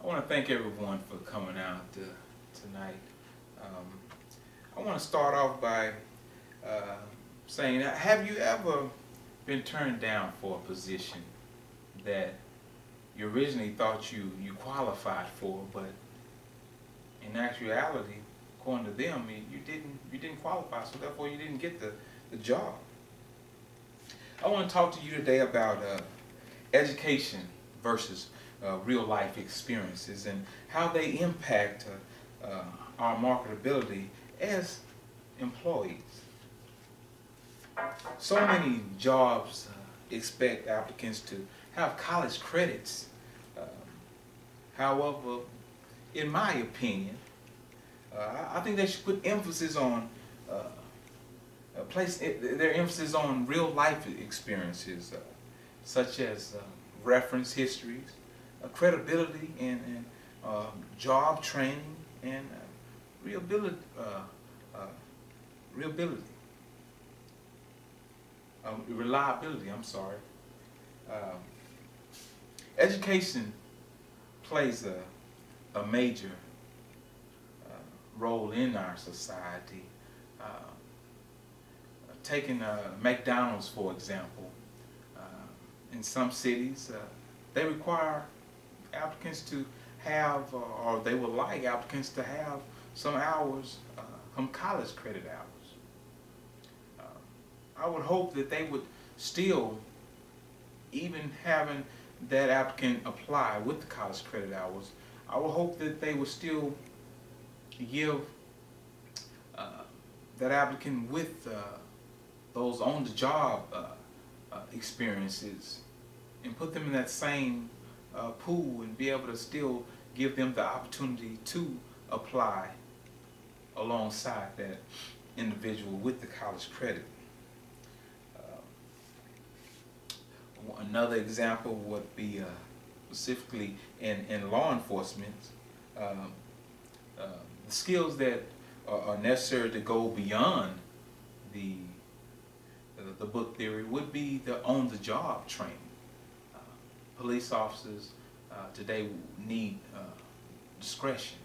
I want to thank everyone for coming out tonight. I want to start off by saying, have you ever been turned down for a position that you originally thought you qualified for, but in actuality, according to them, you didn't qualify, so therefore you didn't get the job? I want to talk to you today about education versus real life experiences and how they impact our marketability as employees. So many jobs expect applicants to have college credits. However, in my opinion, I think they should put emphasis on place their emphasis on real life experiences, such as reference histories, credibility, and job training, and reliability. Reliability. I'm sorry. Education plays a major role in our society. Taking McDonald's, for example, in some cities, they require applicants to have, or they would like applicants to have some hours, some college credit hours. I would hope that they would still, even having that applicant apply with the college credit hours, I would hope that they would still give that applicant with those on-the-job experiences and put them in that same pool and be able to still give them the opportunity to apply alongside that individual with the college credit. Another example would be specifically in law enforcement, the skills that are necessary to go beyond the book theory would be the on-the-job training. Police officers today need discretion,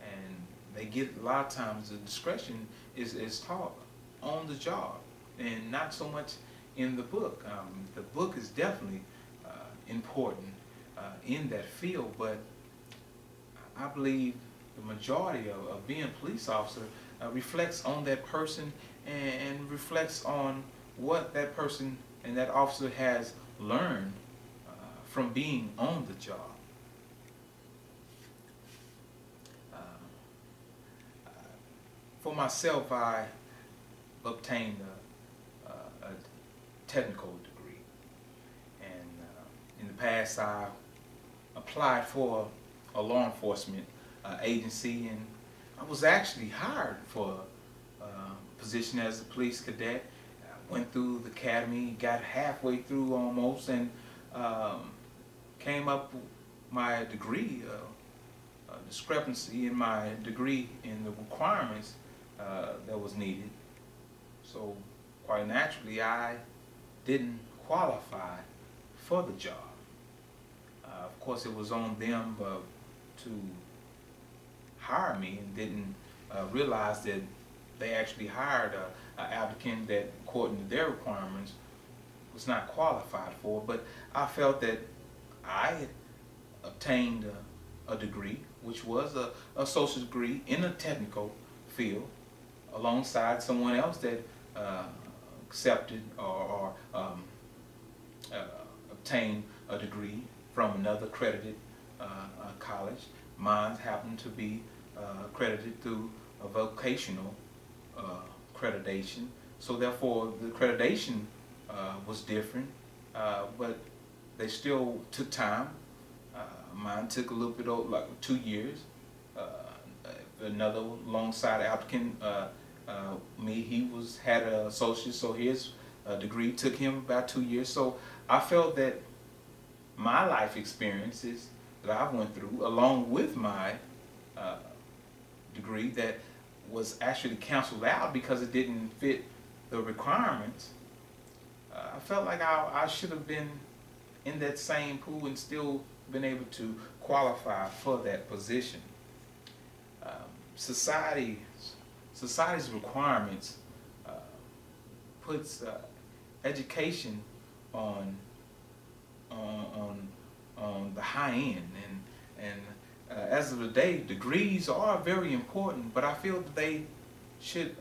and they get, a lot of times the discretion is taught on the job and not so much in the book. The book is definitely important in that field, but I believe the majority of being a police officer reflects on that person and reflects on what that person and that officer has learned from being on the job. For myself, I obtained a technical degree, and in the past I applied for a law enforcement agency, and I was actually hired for a position as a police cadet. I went through the academy, got halfway through almost, and came up with my degree, a discrepancy in my degree in the requirements that was needed. So quite naturally, I didn't qualify for the job. Of course, it was on them to hire me, and didn't realize that they actually hired an applicant that, according to their requirements, was not qualified for. But I felt that I had obtained a degree, which was a associate degree in a technical field, alongside someone else that accepted or obtained a degree from another accredited college. Mine happened to be accredited through a vocational accreditation, so therefore the accreditation was different, but they still took time. Mine took a little bit over, like 2 years. Another alongside applicant, he had an associate, so his degree took him about 2 years. So I felt that my life experiences that I went through, along with my degree that was actually canceled out because it didn't fit the requirements, I felt like I should have been in that same pool and still been able to qualify for that position. Society's requirements puts education on the high end, and as of today, degrees are very important, but I feel that they should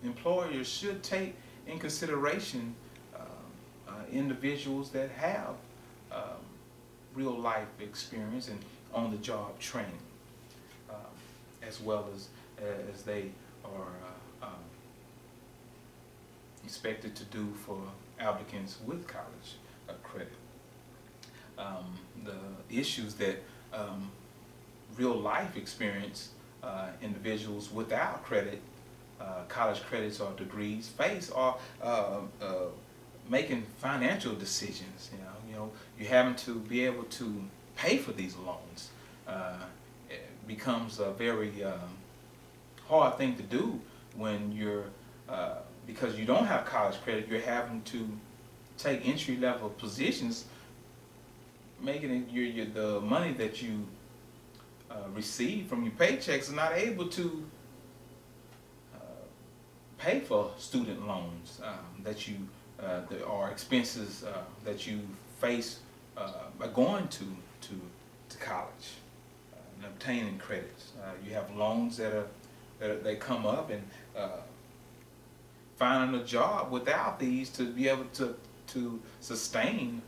employers should take in consideration individuals that have real life experience and on the job training, as well as they are expected to do for applicants with college credit. The issues that real life experience individuals without credit, college credits or degrees face are making financial decisions. You having to be able to pay for these loans. It becomes a very hard thing to do when you're because you don't have college credit. You're having to take entry-level positions, making it the money that you receive from your paychecks is not able to pay for student loans that you or expenses that you face by going to college and obtaining credits. You have loans that they come up, and finding a job without these to be able to sustain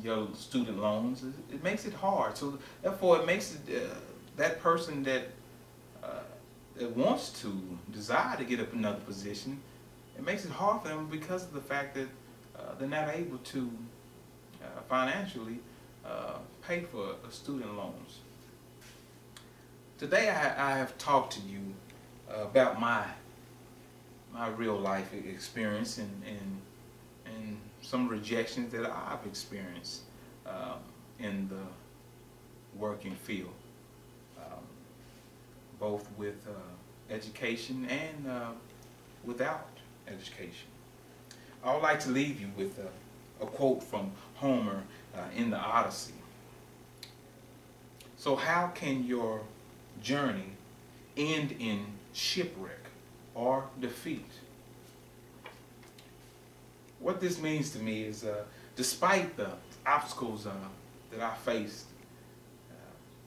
your student loans, it makes it hard. So therefore, it makes it that person that wants to desire to get up another position, it makes it hard for them because of the fact that they're not able to financially pay for student loans. Today I have talked to you about my real life experience and some rejections that I've experienced in the working field, both with education and without education. I would like to leave you with a quote from Homer in the Odyssey. So how can your journey end in shipwreck or defeat? What this means to me is, despite the obstacles that I faced,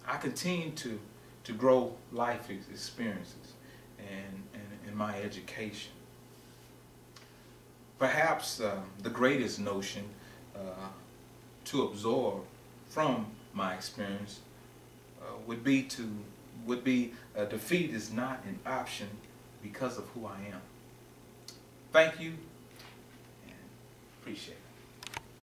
I continue to grow life experiences and my education. Perhaps the greatest notion to absorb from my experience would be defeat is not an option because of who I am. Thank you, and appreciate it.